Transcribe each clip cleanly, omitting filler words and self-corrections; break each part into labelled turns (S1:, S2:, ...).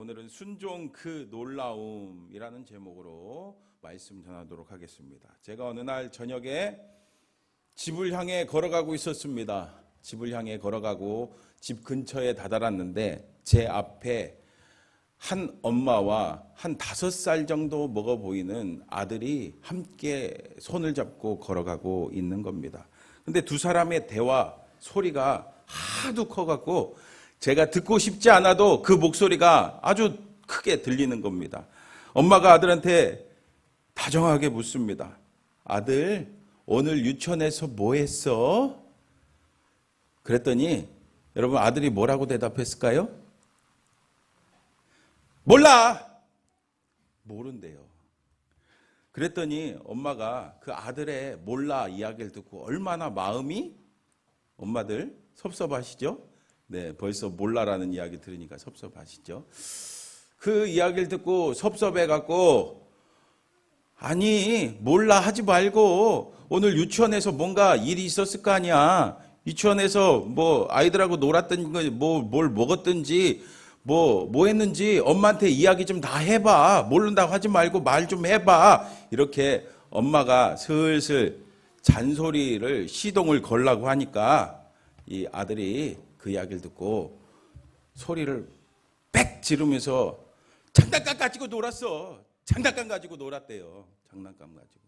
S1: 오늘은 순종 그 놀라움이라는 제목으로 말씀 전하도록 하겠습니다. 제가 어느 날 저녁에 집을 향해 걸어가고 있었습니다. 집을 향해 걸어가고 집 근처에 다다랐는데 제 앞에 한 엄마와 한 5살 정도 먹어 보이는 아들이 함께 손을 잡고 걸어가고 있는 겁니다. 근데 두 사람의 대화 소리가 하도 커갖고 제가 듣고 싶지 않아도 그 목소리가 아주 크게 들리는 겁니다. 엄마가 아들한테 다정하게 묻습니다. 아들, 오늘 유치원에서 뭐 했어? 그랬더니 여러분 아들이 뭐라고 대답했을까요? 몰라! 모른대요. 그랬더니 엄마가 그 아들의 몰라 이야기를 듣고 얼마나 마음이 엄마들 섭섭하시죠? 네, 벌써 몰라라는 이야기 들으니까 섭섭하시죠? 그 이야기를 듣고 섭섭해갖고 아니 몰라 하지 말고 오늘 유치원에서 뭔가 일이 있었을 거 아니야. 유치원에서 뭐 아이들하고 놀았든지 뭘 먹었든지 뭐 했는지 엄마한테 이야기 좀 다 해봐. 모른다고 하지 말고 말 좀 해봐. 이렇게 엄마가 슬슬 잔소리를 시동을 걸라고 하니까 이 아들이 그 이야기를 듣고 소리를 빽 지르면서 장난감 가지고 놀았어. 장난감 가지고 놀았대요. 장난감 가지고.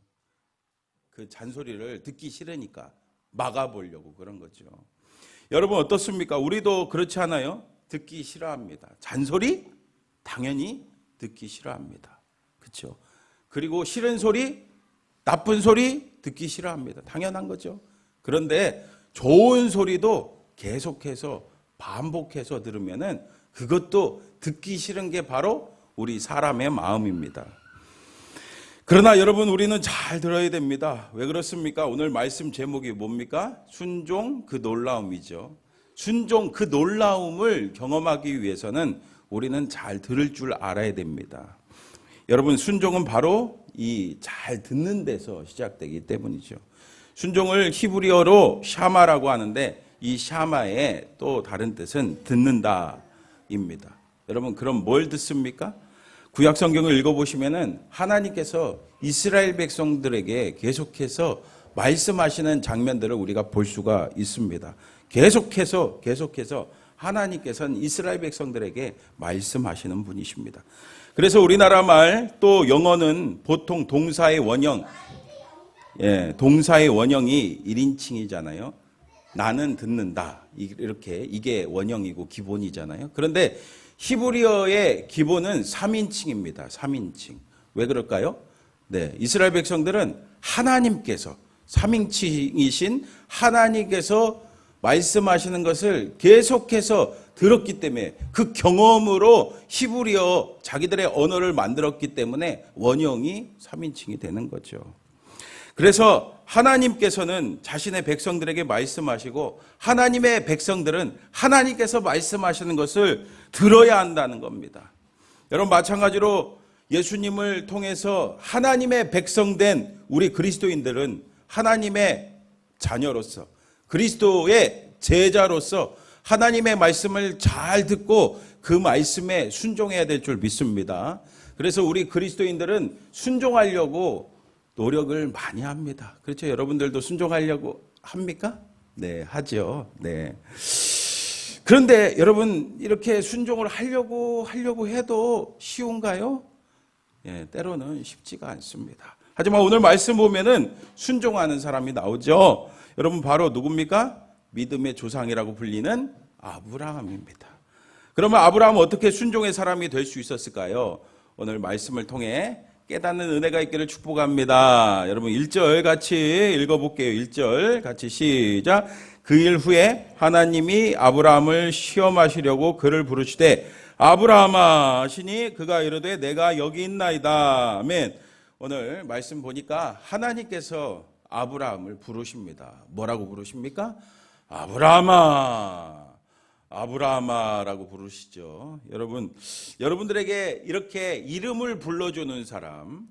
S1: 그 잔소리를 듣기 싫으니까 막아보려고 그런 거죠. 여러분 어떻습니까? 우리도 그렇지 않아요? 듣기 싫어합니다. 잔소리? 당연히 듣기 싫어합니다. 그렇죠? 그리고 싫은 소리, 나쁜 소리 듣기 싫어합니다. 당연한 거죠. 그런데 좋은 소리도 계속해서 반복해서 들으면은 그것도 듣기 싫은 게 바로 우리 사람의 마음입니다. 그러나 여러분 우리는 잘 들어야 됩니다. 왜 그렇습니까? 오늘 말씀 제목이 뭡니까? 순종 그 놀라움이죠. 순종 그 놀라움을 경험하기 위해서는 우리는 잘 들을 줄 알아야 됩니다. 여러분 순종은 바로 이 잘 듣는 데서 시작되기 때문이죠. 순종을 히브리어로 샤마라고 하는데 이 샤마의 또 다른 뜻은 듣는다입니다. 여러분 그럼 뭘 듣습니까? 구약 성경을 읽어보시면은 하나님께서 이스라엘 백성들에게 계속해서 말씀하시는 장면들을 우리가 볼 수가 있습니다. 계속해서 하나님께서는 이스라엘 백성들에게 말씀하시는 분이십니다. 그래서 우리나라 말 또 영어는 보통 동사의 원형, 동사의 원형이 1인칭이잖아요. 나는 듣는다. 이렇게 이게 원형이고 기본이잖아요. 그런데 히브리어의 기본은 3인칭입니다. 3인칭. 왜 그럴까요? 네, 이스라엘 백성들은 하나님께서 3인칭이신 하나님께서 말씀하시는 것을 계속해서 들었기 때문에 그 경험으로 히브리어 자기들의 언어를 만들었기 때문에 원형이 3인칭이 되는 거죠. 그래서 하나님께서는 자신의 백성들에게 말씀하시고 하나님의 백성들은 하나님께서 말씀하시는 것을 들어야 한다는 겁니다. 여러분 마찬가지로 예수님을 통해서 하나님의 백성된 우리 그리스도인들은 하나님의 자녀로서 그리스도의 제자로서 하나님의 말씀을 잘 듣고 그 말씀에 순종해야 될 줄 믿습니다. 그래서 우리 그리스도인들은 순종하려고 노력을 많이 합니다. 그렇죠? 여러분들도 순종하려고 합니까? 네, 하죠. 네. 그런데 여러분 이렇게 순종을 하려고 해도 쉬운가요? 예, 때로는 쉽지가 않습니다. 하지만 오늘 말씀 보면은 순종하는 사람이 나오죠. 여러분 바로 누굽니까? 믿음의 조상이라고 불리는 아브라함입니다. 그러면 아브라함은 어떻게 순종의 사람이 될 수 있었을까요? 오늘 말씀을 통해 깨닫는 은혜가 있기를 축복합니다. 여러분 1절 같이 읽어볼게요. 1절 같이 시작. 그 일 후에 하나님이 아브라함을 시험하시려고 그를 부르시되 아브라함아 하시니 그가 이르되 내가 여기 있나이다. 아멘. 오늘 말씀 보니까 하나님께서 아브라함을 부르십니다. 뭐라고 부르십니까? 아브라함아. 아브라함아라고 부르시죠. 여러분들에게 이렇게 이름을 불러주는 사람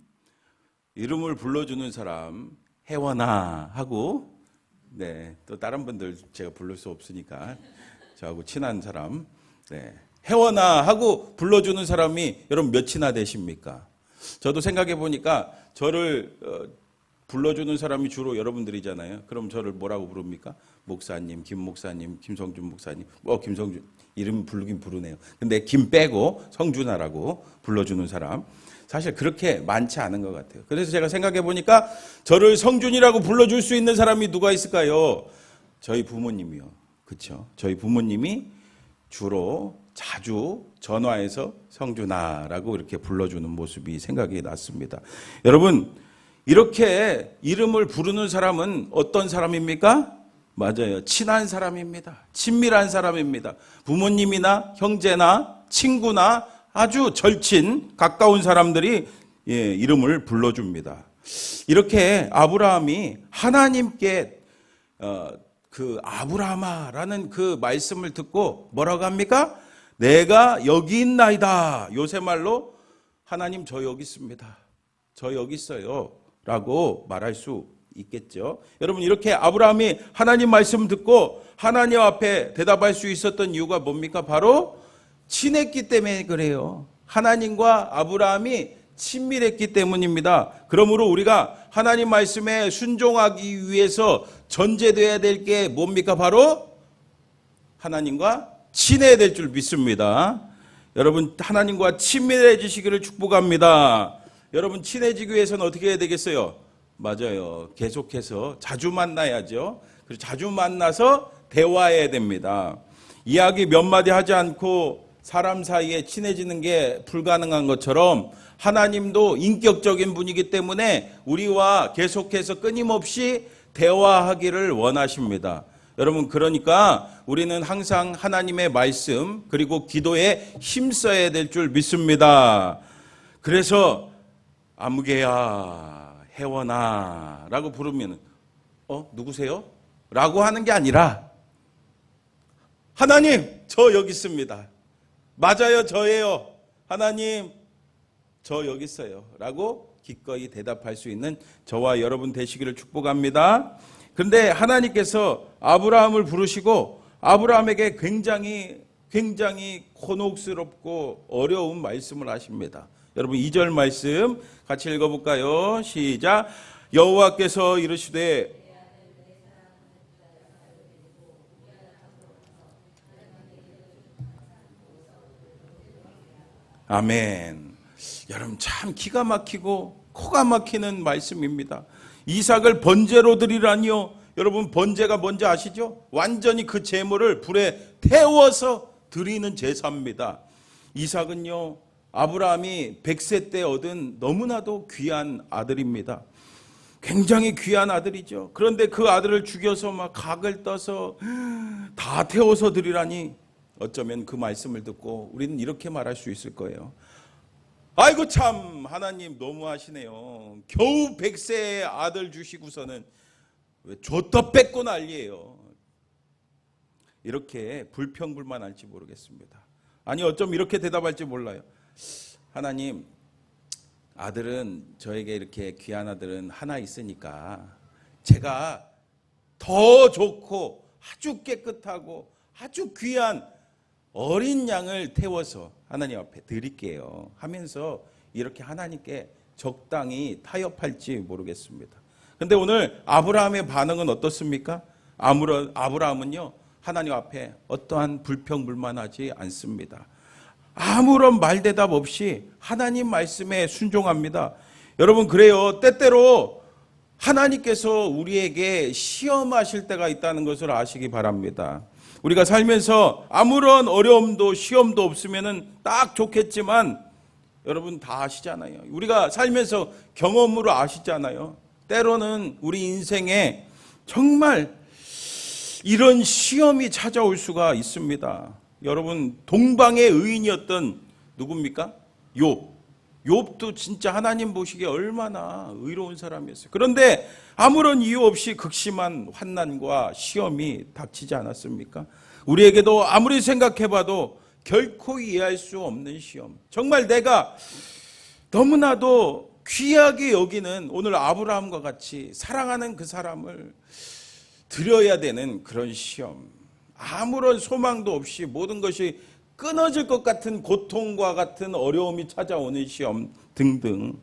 S1: 혜원아 하고, 네, 또 다른 분들 제가 부를 수 없으니까 저하고 친한 사람, 네, 혜원아 하고 불러주는 사람이 여러분 몇이나 되십니까? 저도 생각해 보니까 저를 불러주는 사람이 주로 여러분들이잖아요. 그럼 저를 뭐라고 부릅니까? 목사님, 김 목사님, 김성준 목사님. 김성준 이름 부르긴 부르네요. 근데 김 빼고 성준아라고 불러주는 사람 사실 그렇게 많지 않은 것 같아요. 그래서 제가 생각해 보니까 저를 성준이라고 불러줄 수 있는 사람이 누가 있을까요? 저희 부모님이요. 그렇죠? 저희 부모님이 주로 자주 전화해서 성준아라고 이렇게 불러주는 모습이 생각이 났습니다. 여러분 이렇게 이름을 부르는 사람은 어떤 사람입니까? 맞아요. 친한 사람입니다. 친밀한 사람입니다. 부모님이나 형제나 친구나 아주 절친 가까운 사람들이 이름을 불러줍니다. 이렇게 아브라함이 하나님께 그 아브라함아라는 그 말씀을 듣고 뭐라고 합니까? 내가 여기 있나이다. 요새 말로 하나님 저 여기 있습니다. 저 여기 있어요. 라고 말할 수 있겠죠. 여러분 이렇게 아브라함이 하나님 말씀 듣고 하나님 앞에 대답할 수 있었던 이유가 뭡니까? 바로 친했기 때문에 그래요. 하나님과 아브라함이 친밀했기 때문입니다. 그러므로 우리가 하나님 말씀에 순종하기 위해서 전제되어야 될 게 뭡니까? 바로 하나님과 친해야 될 줄 믿습니다. 여러분 하나님과 친밀해지시기를 축복합니다. 여러분 친해지기 위해서는 어떻게 해야 되겠어요? 맞아요. 계속해서 자주 만나야죠. 그리고 자주 만나서 대화해야 됩니다. 이야기 몇 마디 하지 않고 사람 사이에 친해지는 게 불가능한 것처럼 하나님도 인격적인 분이기 때문에 우리와 계속해서 끊임없이 대화하기를 원하십니다. 여러분 그러니까 우리는 항상 하나님의 말씀 그리고 기도에 힘써야 될 줄 믿습니다. 그래서 아무개야 혜원아 라고 부르면 누구세요? 라고 하는 게 아니라 하나님 저 여기 있습니다. 맞아요 저예요. 하나님 저 여기 있어요. 라고 기꺼이 대답할 수 있는 저와 여러분 되시기를 축복합니다. 그런데 하나님께서 아브라함을 부르시고 아브라함에게 굉장히 곤혹스럽고 어려운 말씀을 하십니다. 여러분 2절 말씀 같이 읽어볼까요? 시작. 여호와께서 이르시되 아멘. 여러분 참 기가 막히고 코가 막히는 말씀입니다. 이삭을 번제로 드리라니요. 여러분 번제가 뭔지 아시죠? 완전히 그 제물을 불에 태워서 드리는 제사입니다. 이삭은요 아브라함이 100세 때 얻은 너무나도 귀한 아들입니다. 굉장히 귀한 아들이죠. 그런데 그 아들을 죽여서 막 각을 떠서 다 태워서 드리라니 어쩌면 그 말씀을 듣고 우리는 이렇게 말할 수 있을 거예요. 아이고 참 하나님 너무하시네요. 겨우 100세의 아들 주시고서는 왜 줬다 뺏고 난리예요. 이렇게 불평불만할지 모르겠습니다. 아니 어쩜 이렇게 대답할지 몰라요. 하나님 아들은 저에게 이렇게 귀한 아들은 하나 있으니까 제가 더 좋고 아주 깨끗하고 아주 귀한 어린 양을 태워서 하나님 앞에 드릴게요 하면서 이렇게 하나님께 적당히 타협할지 모르겠습니다. 그런데 오늘 아브라함의 반응은 어떻습니까? 아브라함은요 하나님 앞에 어떠한 불평불만하지 않습니다. 아무런 말대답 없이 하나님 말씀에 순종합니다. 여러분 그래요. 때때로 하나님께서 우리에게 시험하실 때가 있다는 것을 아시기 바랍니다. 우리가 살면서 아무런 어려움도 시험도 없으면 딱 좋겠지만 여러분 다 아시잖아요. 우리가 살면서 경험으로 아시잖아요. 때로는 우리 인생에 정말 이런 시험이 찾아올 수가 있습니다. 여러분 동방의 의인이었던 누굽니까? 욥도 진짜 하나님 보시기에 얼마나 의로운 사람이었어요. 그런데 아무런 이유 없이 극심한 환난과 시험이 닥치지 않았습니까? 우리에게도 아무리 생각해봐도 결코 이해할 수 없는 시험, 정말 내가 너무나도 귀하게 여기는 오늘 아브라함과 같이 사랑하는 그 사람을 드려야 되는 그런 시험, 아무런 소망도 없이 모든 것이 끊어질 것 같은 고통과 같은 어려움이 찾아오는 시험 등등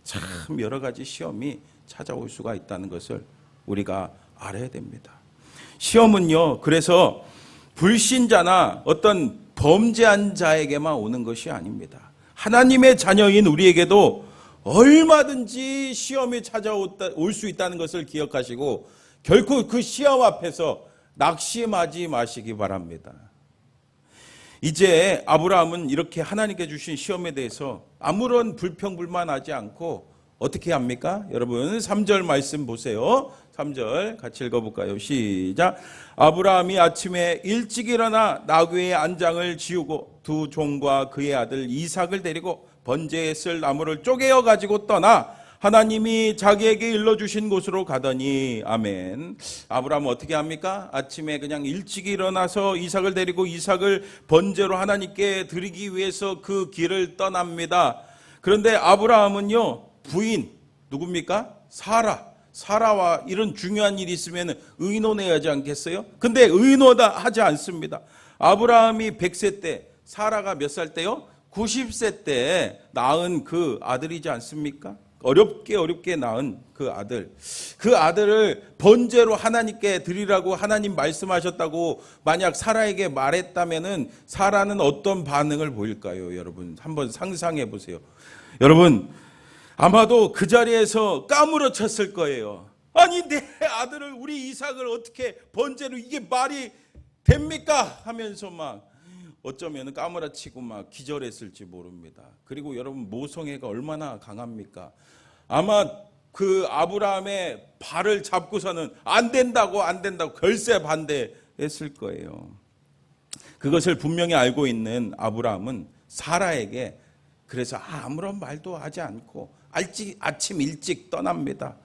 S1: 참 여러 가지 시험이 찾아올 수가 있다는 것을 우리가 알아야 됩니다. 시험은요, 그래서 불신자나 어떤 범죄한 자에게만 오는 것이 아닙니다. 하나님의 자녀인 우리에게도 얼마든지 시험이 찾아올 수 있다는 것을 기억하시고 결코 그 시험 앞에서 낙심하지 마시기 바랍니다. 이제 아브라함은 이렇게 하나님께 주신 시험에 대해서 아무런 불평불만하지 않고 어떻게 합니까? 여러분 3절 말씀 보세요. 3절 같이 읽어볼까요? 시작. 아브라함이 아침에 일찍 일어나 나귀의 안장을 지우고 두 종과 그의 아들 이삭을 데리고 번제에 쓸 나무를 쪼개어 가지고 떠나 하나님이 자기에게 일러주신 곳으로 가더니 아멘. 아브라함은 어떻게 합니까? 아침에 그냥 일찍 일어나서 이삭을 데리고 이삭을 번제로 하나님께 드리기 위해서 그 길을 떠납니다. 그런데 아브라함은요, 부인 누굽니까? 사라와 이런 중요한 일이 있으면 의논해야 하지 않겠어요? 근데 의논하지 않습니다. 아브라함이 100세 때, 사라가 몇 살 때요? 90세 때 낳은 그 아들이지 않습니까? 어렵게 낳은 그 아들을 번제로 하나님께 드리라고 하나님 말씀하셨다고 만약 사라에게 말했다면은 사라는 어떤 반응을 보일까요? 여러분 한번 상상해 보세요. 여러분 아마도 그 자리에서 까무러쳤을 거예요. 아니 내 아들을 우리 이삭을 어떻게 번제로 이게 말이 됩니까? 하면서 막 어쩌면 까무라치고 막 기절했을지 모릅니다. 그리고 여러분 모성애가 얼마나 강합니까? 아마 그 아브라함의 발을 잡고서는 안 된다고 결세 반대했을 거예요. 그것을 분명히 알고 있는 아브라함은 사라에게 그래서 아무런 말도 하지 않고 아침 일찍 떠납니다.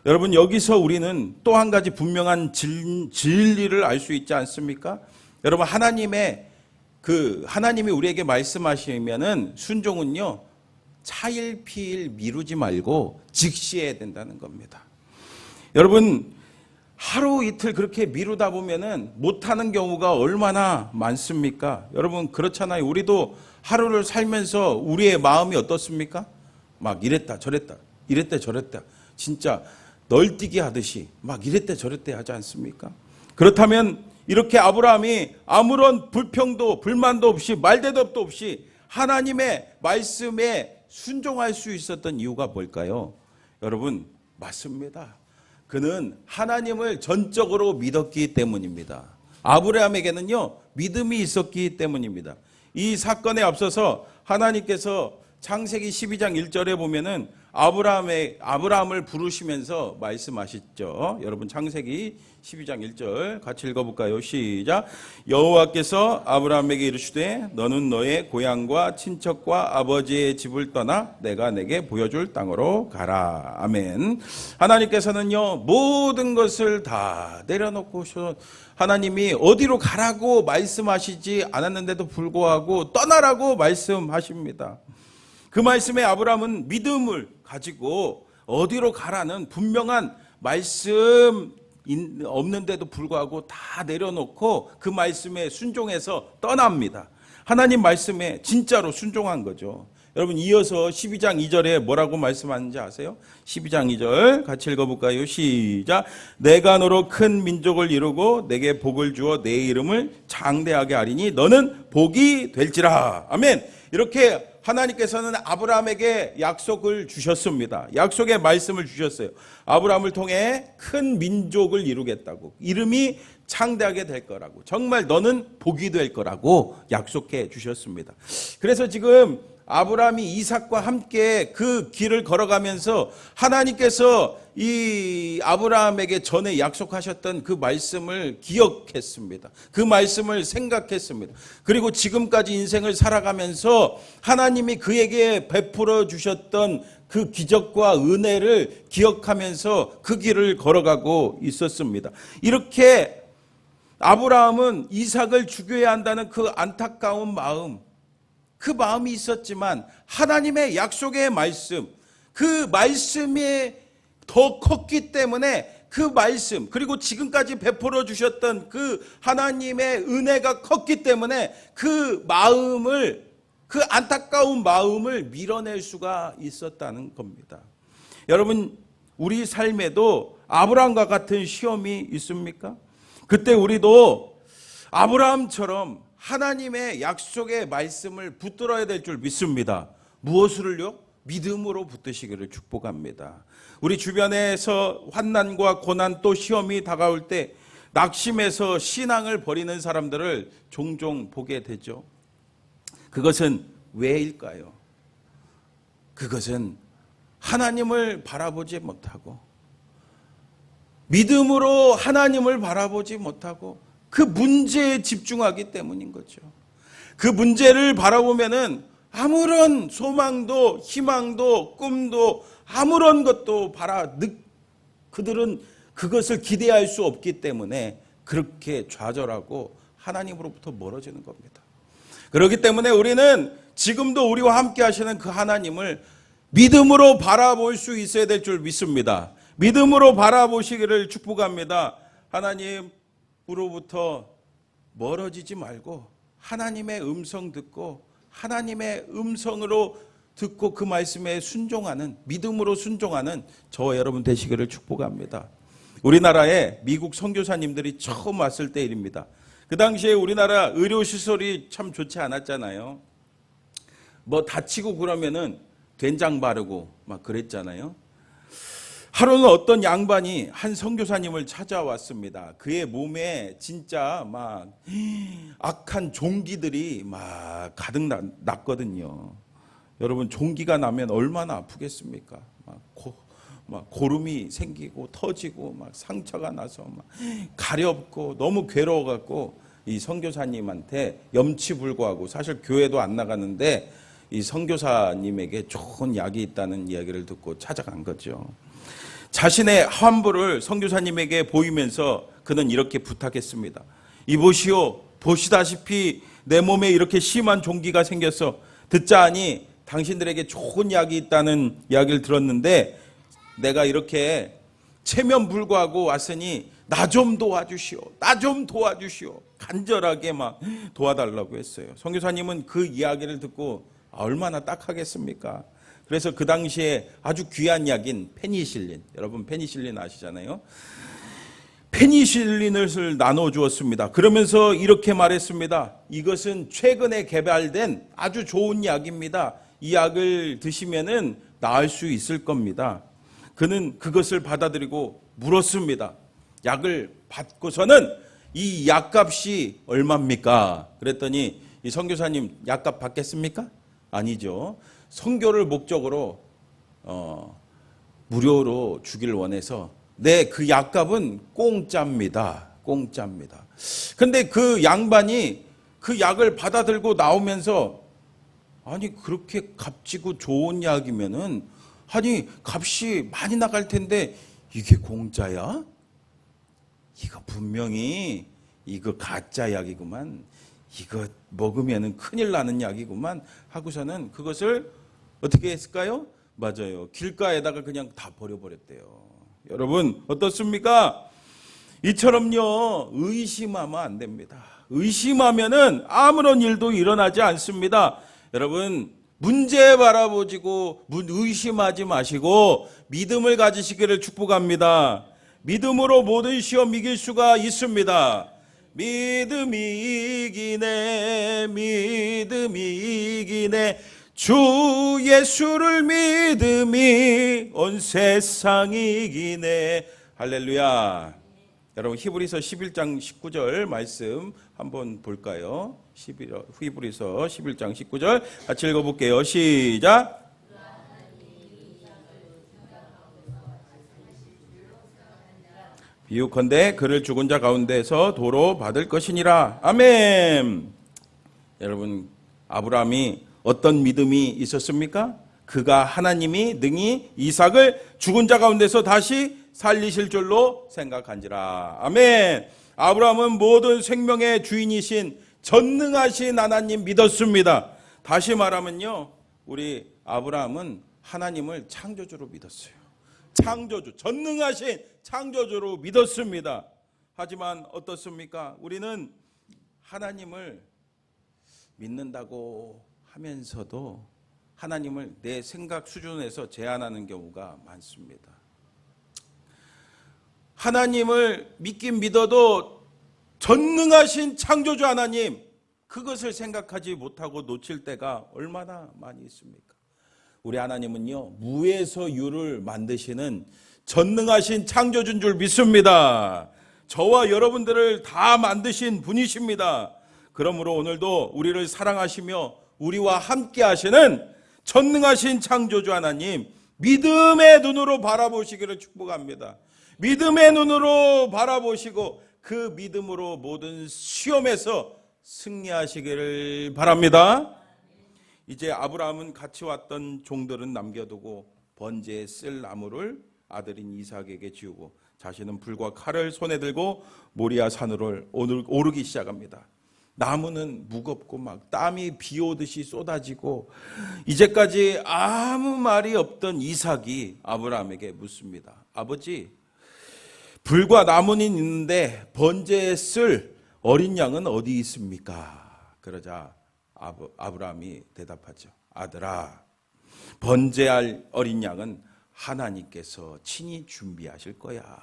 S1: 여러분 여기서 우리는 또 한 가지 분명한 진리를 알 수 있지 않습니까? 여러분 하나님이 우리에게 말씀하시면은 순종은요 차일피일 미루지 말고 즉시해야 된다는 겁니다. 여러분 하루 이틀 그렇게 미루다 보면은 못하는 경우가 얼마나 많습니까? 여러분 그렇잖아요. 우리도 하루를 살면서 우리의 마음이 어떻습니까? 막 이랬다 저랬다 진짜 널뛰기 하듯이 막 이랬다 저랬다 하지 않습니까? 그렇다면 이렇게 아브라함이 아무런 불평도 불만도 없이 말대답도 없이 하나님의 말씀에 순종할 수 있었던 이유가 뭘까요? 여러분 맞습니다. 그는 하나님을 전적으로 믿었기 때문입니다. 아브라함에게는요 믿음이 있었기 때문입니다. 이 사건에 앞서서 하나님께서 창세기 12장 1절에 보면은 아브라함을 부르시면서 말씀하셨죠. 여러분 창세기 12장 1절 같이 읽어볼까요? 시작. 여호와께서 아브라함에게 이르시되 너는 너의 고향과 친척과 아버지의 집을 떠나 내가 내게 보여줄 땅으로 가라. 아멘. 하나님께서는요 모든 것을 다 내려놓고 하나님이 어디로 가라고 말씀하시지 않았는데도 불구하고 떠나라고 말씀하십니다. 그 말씀에 아브라함은 믿음을 가지고 어디로 가라는 분명한 말씀 없는데도 불구하고 다 내려놓고 그 말씀에 순종해서 떠납니다. 하나님 말씀에 진짜로 순종한 거죠. 여러분 이어서 12장 2절에 뭐라고 말씀하는지 아세요? 12장 2절 같이 읽어볼까요? 시작. 내가 너로 큰 민족을 이루고 내게 복을 주어 내 이름을 장대하게 하리니 너는 복이 될지라. 아멘. 이렇게 하나님께서는 아브라함에게 약속을 주셨습니다. 약속의 말씀을 주셨어요. 아브라함을 통해 큰 민족을 이루겠다고, 이름이 창대하게 될 거라고, 정말 너는 복이 될 거라고 약속해 주셨습니다. 그래서 지금 아브라함이 이삭과 함께 그 길을 걸어가면서 하나님께서 이 아브라함에게 전에 약속하셨던 그 말씀을 기억했습니다. 그 말씀을 생각했습니다. 그리고 지금까지 인생을 살아가면서 하나님이 그에게 베풀어 주셨던 그 기적과 은혜를 기억하면서 그 길을 걸어가고 있었습니다. 이렇게 아브라함은 이삭을 죽여야 한다는 그 안타까운 마음, 그 마음이 있었지만 하나님의 약속의 말씀, 그 말씀이 더 컸기 때문에 그 말씀 그리고 지금까지 베풀어 주셨던 그 하나님의 은혜가 컸기 때문에 그 마음을, 그 안타까운 마음을 밀어낼 수가 있었다는 겁니다. 여러분, 우리 삶에도 아브라함과 같은 시험이 있습니까? 그때 우리도 아브라함처럼 하나님의 약속의 말씀을 붙들어야 될 줄 믿습니다. 무엇을요? 믿음으로 붙드시기를 축복합니다. 우리 주변에서 환난과 고난 또 시험이 다가올 때 낙심해서 신앙을 버리는 사람들을 종종 보게 되죠. 그것은 왜일까요? 그것은 하나님을 바라보지 못하고, 믿음으로 하나님을 바라보지 못하고 그 문제에 집중하기 때문인 거죠. 그 문제를 바라보면은 아무런 소망도 희망도 꿈도 아무런 것도 그들은 그것을 기대할 수 없기 때문에 그렇게 좌절하고 하나님으로부터 멀어지는 겁니다. 그렇기 때문에 우리는 지금도 우리와 함께 하시는 그 하나님을 믿음으로 바라볼 수 있어야 될 줄 믿습니다. 믿음으로 바라보시기를 축복합니다. 하나님으로부터 멀어지지 말고 하나님의 음성 듣고 하나님의 음성으로 듣고 그 말씀에 순종하는, 믿음으로 순종하는 저 여러분 되시기를 축복합니다. 우리나라에 미국 선교사님들이 처음 왔을 때 일입니다. 그 당시에 우리나라 의료시설이 참 좋지 않았잖아요. 뭐 다치고 그러면은 된장 바르고 막 그랬잖아요. 하루는 어떤 양반이 한 선교사님을 찾아왔습니다. 그의 몸에 진짜 막 악한 종기들이 막 가득 났거든요. 여러분, 종기가 나면 얼마나 아프겠습니까? 막 고름이 생기고 터지고 막 상처가 나서 막 가렵고 너무 괴로워갖고 이 선교사님한테 염치불구하고, 사실 교회도 안 나가는데 이 선교사님에게 좋은 약이 있다는 이야기를 듣고 찾아간 거죠. 자신의 환부를 선교사님에게 보이면서 그는 이렇게 부탁했습니다. 이보시오, 보시다시피 내 몸에 이렇게 심한 종기가 생겨서 듣자 하니 당신들에게 좋은 약이 있다는 이야기를 들었는데 내가 이렇게 체면불구하고 왔으니 나 좀 도와주시오, 나 좀 도와주시오, 간절하게 막 도와달라고 했어요. 선교사님은 그 이야기를 듣고 얼마나 딱하겠습니까? 그래서 그 당시에 아주 귀한 약인 페니실린, 여러분 페니실린 아시잖아요. 페니실린을 나눠주었습니다. 그러면서 이렇게 말했습니다. 이것은 최근에 개발된 아주 좋은 약입니다. 이 약을 드시면은 나을 수 있을 겁니다. 그는 그것을 받아들이고 물었습니다. 약을 받고서는 이 약값이 얼마입니까? 그랬더니 이 선교사님, 약값 받겠습니까? 아니죠. 선교를 목적으로 무료로 주기를 원해서 네, 그 약값은 공짜입니다. 공짜입니다. 근데 그 양반이 그 약을 받아들고 나오면서 아니 그렇게 값지고 좋은 약이면은 아니 값이 많이 나갈 텐데 이게 공짜야? 이거 분명히 이거 가짜 약이구만. 이거 먹으면은 큰일 나는 약이구만 하고서는 그것을 어떻게 했을까요? 맞아요. 길가에다가 그냥 다 버려버렸대요. 여러분 어떻습니까? 이처럼요 의심하면 안 됩니다. 의심하면은 아무런 일도 일어나지 않습니다. 여러분 문제 바라보지고 의심하지 마시고 믿음을 가지시기를 축복합니다. 믿음으로 모든 시험 이길 수가 있습니다. 믿음이 이기네, 믿음이 이기네, 주 예수를 믿음이 온 세상이 이기네. 할렐루야. 여러분 히브리서 11장 19절 말씀 한번 볼까요? 히브리서 11장 19절 같이 읽어볼게요. 시작. 비유컨대 그를 죽은 자 가운데서 도로 받을 것이니라. 아멘. 여러분 아브라함이 어떤 믿음이 있었습니까? 그가 하나님이 능히 이삭을 죽은 자 가운데서 다시 살리실 줄로 생각한지라. 아멘. 아브라함은 모든 생명의 주인이신 전능하신 하나님 믿었습니다. 다시 말하면요, 우리 아브라함은 하나님을 창조주로 믿었어요. 창조주, 전능하신 창조주로 믿었습니다. 하지만 어떻습니까? 우리는 하나님을 믿는다고 하면서도 하나님을 내 생각 수준에서 제한하는 경우가 많습니다. 하나님을 믿긴 믿어도 전능하신 창조주 하나님, 그것을 생각하지 못하고 놓칠 때가 얼마나 많이 있습니까? 우리 하나님은요, 무에서 유를 만드시는 전능하신 창조주인 줄 믿습니다. 저와 여러분들을 다 만드신 분이십니다. 그러므로 오늘도 우리를 사랑하시며 우리와 함께 하시는 전능하신 창조주 하나님, 믿음의 눈으로 바라보시기를 축복합니다. 믿음의 눈으로 바라보시고 그 믿음으로 모든 시험에서 승리하시기를 바랍니다. 이제 아브라함은 같이 왔던 종들은 남겨두고 번제에 쓸 나무를 아들인 이삭에게 지우고 자신은 불과 칼을 손에 들고 모리아 산으로 오르기 시작합니다. 나무는 무겁고 막 땀이 비 오듯이 쏟아지고 이제까지 아무 말이 없던 이삭이 아브라함에게 묻습니다. 아버지, 불과 나무는 있는데 번제에 쓸 어린 양은 어디 있습니까? 그러자 아브라함이 대답하죠. 아들아, 번제할 어린 양은 하나님께서 친히 준비하실 거야.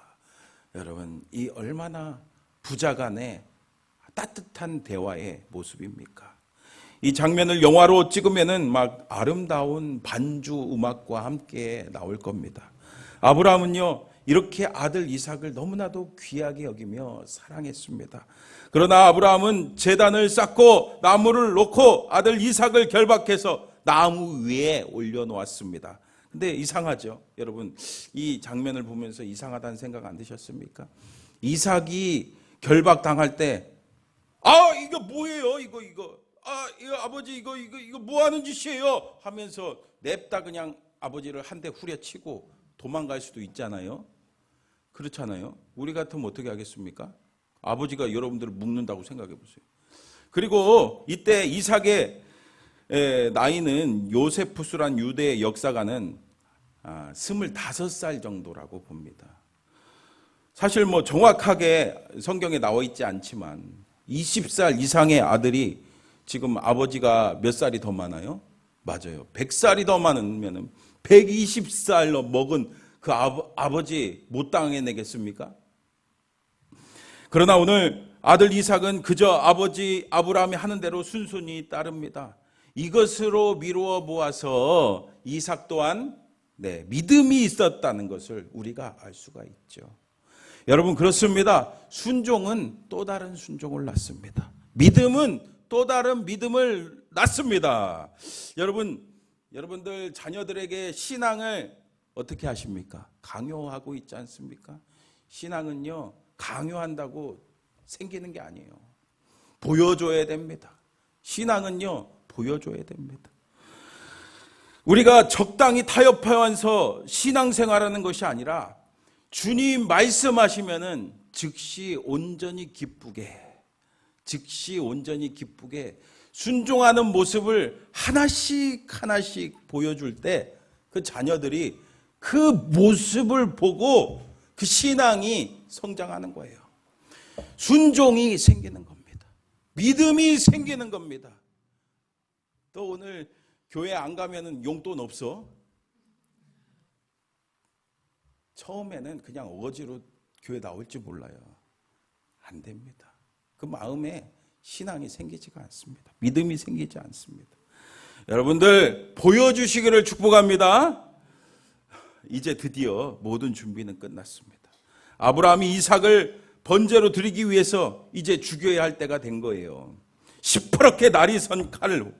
S1: 여러분, 이 얼마나 부자간의 따뜻한 대화의 모습입니까? 이 장면을 영화로 찍으면은 막 아름다운 반주 음악과 함께 나올 겁니다. 아브라함은요, 이렇게 아들 이삭을 너무나도 귀하게 여기며 사랑했습니다. 그러나 아브라함은 제단을 쌓고 나무를 놓고 아들 이삭을 결박해서 나무 위에 올려놓았습니다. 근데 이상하죠? 여러분, 이 장면을 보면서 이상하다는 생각 안 드셨습니까? 이삭이 결박당할 때 이거 뭐예요? 이거 아버지 이거 뭐 하는 짓이에요? 하면서 냅다 그냥 아버지를 한 대 후려치고 도망갈 수도 있잖아요. 그렇잖아요. 우리 같으면 어떻게 하겠습니까? 아버지가 여러분들을 묶는다고 생각해 보세요. 그리고 이때 이삭의 나이는 요세푸스란 유대 역사가는 25살 정도라고 봅니다. 사실 뭐 정확하게 성경에 나와 있지 않지만 20살 이상의 아들이 지금 아버지가 몇 살이 더 많아요? 맞아요. 100살이 더 많으면 120살 먹은 그 아버지 못 당해내겠습니까? 그러나 오늘 아들 이삭은 그저 아버지 아브라함이 하는 대로 순순히 따릅니다. 이것으로 미루어 보아서 이삭 또한 믿음이 있었다는 것을 우리가 알 수가 있죠. 여러분, 그렇습니다. 순종은 또 다른 순종을 낳습니다. 믿음은 또 다른 믿음을 낳습니다. 여러분들 자녀들에게 신앙을 어떻게 하십니까? 강요하고 있지 않습니까? 신앙은요, 강요한다고 생기는 게 아니에요. 보여줘야 됩니다. 신앙은요, 보여줘야 됩니다. 우리가 적당히 타협하면서 신앙생활하는 것이 아니라 주님 말씀하시면은 즉시 온전히 기쁘게 순종하는 모습을 하나씩 보여줄 때 그 자녀들이 그 모습을 보고 그 신앙이 성장하는 거예요. 순종이 생기는 겁니다. 믿음이 생기는 겁니다. 또 오늘 교회 안 가면은 용돈 없어? 처음에는 그냥 어거지로 교회 나올지 몰라요. 안 됩니다. 그 마음에 신앙이 생기지가 않습니다. 믿음이 생기지 않습니다. 여러분들 보여주시기를 축복합니다. 이제 드디어 모든 준비는 끝났습니다. 아브라함이 이삭을 번제로 드리기 위해서 이제 죽여야 할 때가 된 거예요. 시퍼렇게 날이 선 칼로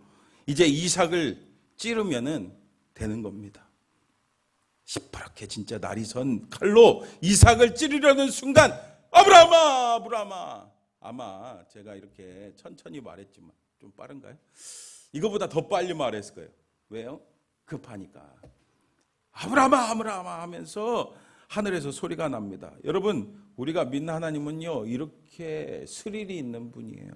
S1: 이제 이삭을 찌르면은 되는 겁니다. 시퍼렇게 진짜 날이 선 칼로 이삭을 찌르려는 순간 아브라함아. 아마 제가 이렇게 천천히 말했지만 좀 빠른가요? 이거보다 더 빨리 말했을 거예요. 왜요? 급하니까. 아브라함아 하면서 하늘에서 소리가 납니다. 여러분, 우리가 믿는 하나님은요, 이렇게 스릴이 있는 분이에요.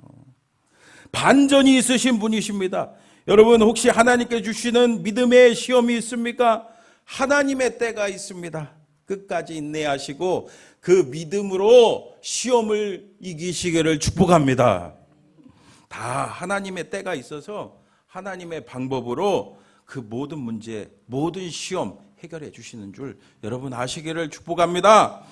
S1: 반전이 있으신 분이십니다. 여러분, 혹시 하나님께 주시는 믿음의 시험이 있습니까? 하나님의 때가 있습니다. 끝까지 인내하시고 그 믿음으로 시험을 이기시기를 축복합니다. 다 하나님의 때가 있어서 하나님의 방법으로 그 모든 문제, 모든 시험 해결해 주시는 줄 여러분 아시기를 축복합니다.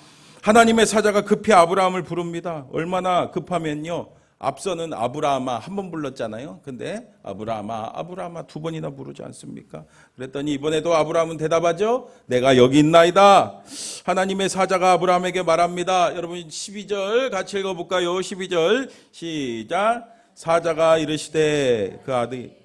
S1: 하나님의 사자가 급히 아브라함을 부릅니다. 얼마나 급하면요, 앞서는 아브라함아 한 번 불렀잖아요. 근데 아브라함아 아브라함아 두 번이나 부르지 않습니까? 그랬더니 이번에도 아브라함은 대답하죠. 내가 여기 있나이다. 하나님의 사자가 아브라함에게 말합니다. 여러분 12절 같이 읽어볼까요? 12절 시작. 사자가 이르시되 그 아들이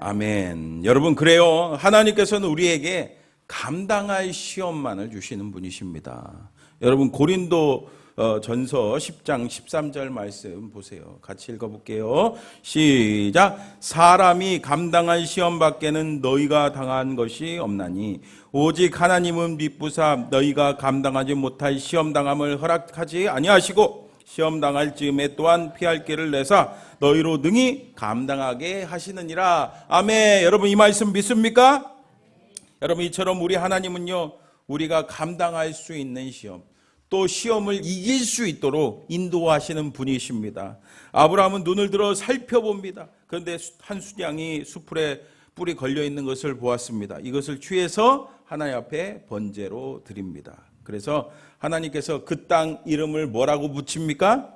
S1: 아멘. 여러분 그래요. 하나님께서는 우리에게 감당할 시험만을 주시는 분이십니다. 여러분 고린도 전서 10장 13절 말씀 보세요. 같이 읽어볼게요. 시작. 사람이 감당할 시험 밖에는 너희가 당한 것이 없나니 오직 하나님은 미쁘사 너희가 감당하지 못할 시험 당함을 허락하지 아니하시고 시험 당할 즈음에 또한 피할 길을 내사 너희로 능히 감당하게 하시느니라. 아멘. 여러분 이 말씀 믿습니까? 여러분 이처럼 우리 하나님은요, 우리가 감당할 수 있는 시험, 또 시험을 이길 수 있도록 인도하시는 분이십니다. 아브라함은 눈을 들어 살펴봅니다. 그런데 한 수양이 수풀에 뿔이 걸려 있는 것을 보았습니다. 이것을 취해서 하나님 앞에 번제로 드립니다. 그래서 하나님께서 그 땅 이름을 뭐라고 붙입니까?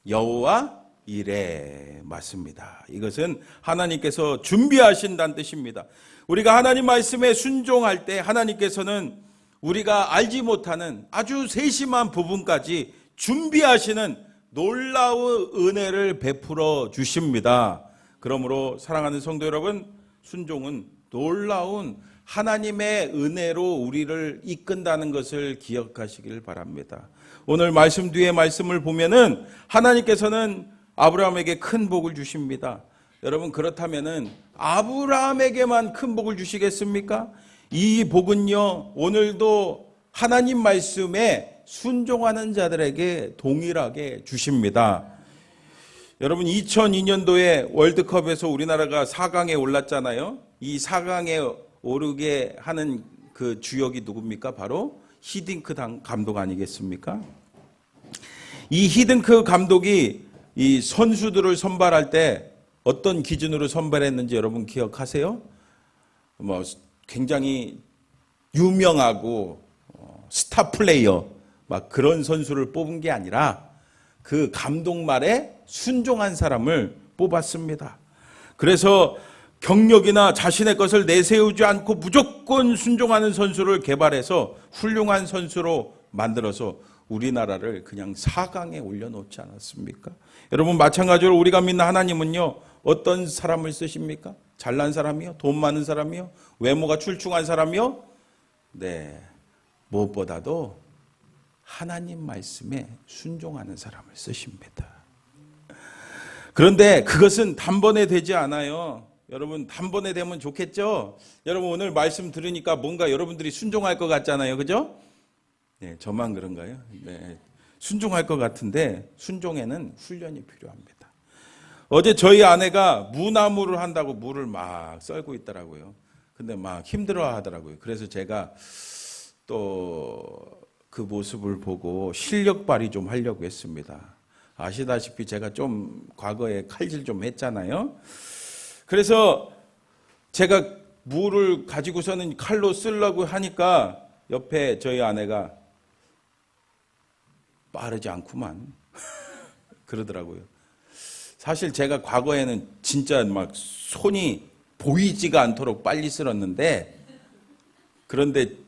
S1: 여호와 이레. 맞습니다. 이것은 하나님께서 준비하신다는 뜻입니다. 우리가 하나님 말씀에 순종할 때 하나님께서는 우리가 알지 못하는 아주 세심한 부분까지 준비하시는 놀라운 은혜를 베풀어 주십니다. 그러므로 사랑하는 성도 여러분, 순종은 놀라운 하나님의 은혜로 우리를 이끈다는 것을 기억하시길 바랍니다. 오늘 말씀 뒤에 말씀을 보면은 하나님께서는 아브라함에게 큰 복을 주십니다. 여러분 그렇다면은 아브라함에게만 큰 복을 주시겠습니까? 이 복은요, 오늘도 하나님 말씀에 순종하는 자들에게 동일하게 주십니다. 여러분 2002년도에 월드컵에서 우리나라가 4강에 올랐잖아요. 이 4강에 오르게 하는 그 주역이 누굽니까? 바로 히딩크 감독 아니겠습니까? 이 히딩크 감독이 이 선수들을 선발할 때 어떤 기준으로 선발했는지 여러분 기억하세요? 뭐 굉장히 유명하고 스타 플레이어 막 그런 선수를 뽑은 게 아니라 그 감독 말에 순종한 사람을 뽑았습니다. 그래서 경력이나 자신의 것을 내세우지 않고 무조건 순종하는 선수를 개발해서 훌륭한 선수로 만들어서 우리나라를 그냥 4강에 올려놓지 않았습니까? 여러분 마찬가지로 우리가 믿는 하나님은요, 어떤 사람을 쓰십니까? 잘난 사람이요? 돈 많은 사람이요? 외모가 출중한 사람이요? 네, 무엇보다도 하나님 말씀에 순종하는 사람을 쓰십니다. 그런데 그것은 단번에 되지 않아요. 여러분 단번에 되면 좋겠죠? 여러분 오늘 말씀 들으니까 뭔가 여러분들이 순종할 것 같잖아요. 그죠? 네, 저만 그런가요? 네, 순종할 것 같은데 순종에는 훈련이 필요합니다. 어제 저희 아내가 무나무를 한다고 물을 막 썰고 있더라고요. 근데 막 힘들어 하더라고요. 그래서 제가 또 그 모습을 보고 실력 발휘 좀 하려고 했습니다. 아시다시피 제가 좀 과거에 칼질 좀 했잖아요. 그래서 제가 물을 가지고서는 칼로 쓰려고 하니까 옆에 저희 아내가 빠르지 않구만 그러더라고요. 사실 제가 과거에는 진짜 막 손이 보이지가 않도록 빨리 쓸었는데, 그런데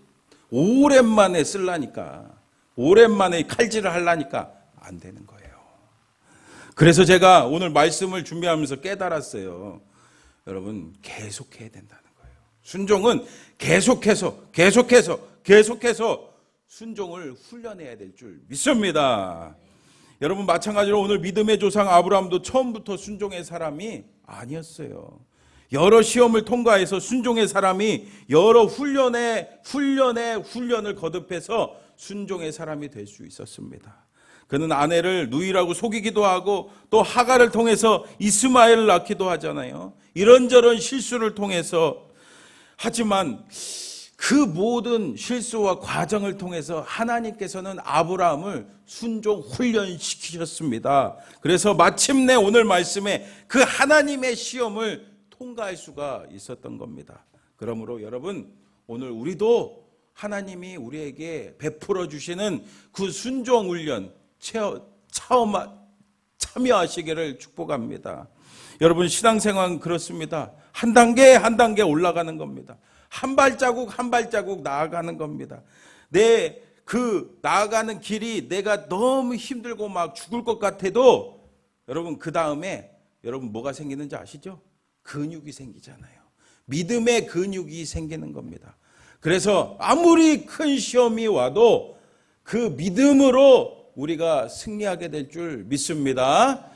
S1: 오랜만에 쓰려니까, 오랜만에 칼질을 하려니까 안 되는 거예요. 그래서 제가 오늘 말씀을 준비하면서 깨달았어요. 여러분 계속해야 된다는 거예요. 순종은 계속해서 순종을 훈련해야 될 줄 믿습니다. 여러분 마찬가지로 오늘 믿음의 조상 아브라함도 처음부터 순종의 사람이 아니었어요. 여러 시험을 통과해서 순종의 사람이 여러 훈련을 거듭해서 순종의 사람이 될 수 있었습니다. 그는 아내를 누이라고 속이기도 하고 또 하갈을 통해서 이스마엘을 낳기도 하잖아요. 이런저런 실수를 통해서, 하지만 그 모든 실수와 과정을 통해서 하나님께서는 아브라함을 순종 훈련시키셨습니다. 그래서 마침내 오늘 말씀에 그 하나님의 시험을 통과할 수가 있었던 겁니다. 그러므로 여러분, 오늘 우리도 하나님이 우리에게 베풀어 주시는 그 순종 훈련 참여하시기를 축복합니다. 여러분, 신앙생활은 그렇습니다. 한 단계 한 단계 올라가는 겁니다. 한 발자국 한 발자국 나아가는 겁니다. 내 그 나아가는 길이 내가 너무 힘들고 막 죽을 것 같아도 여러분, 그 다음에 여러분 뭐가 생기는지 아시죠? 근육이 생기잖아요. 믿음의 근육이 생기는 겁니다. 그래서 아무리 큰 시험이 와도 그 믿음으로 우리가 승리하게 될 줄 믿습니다.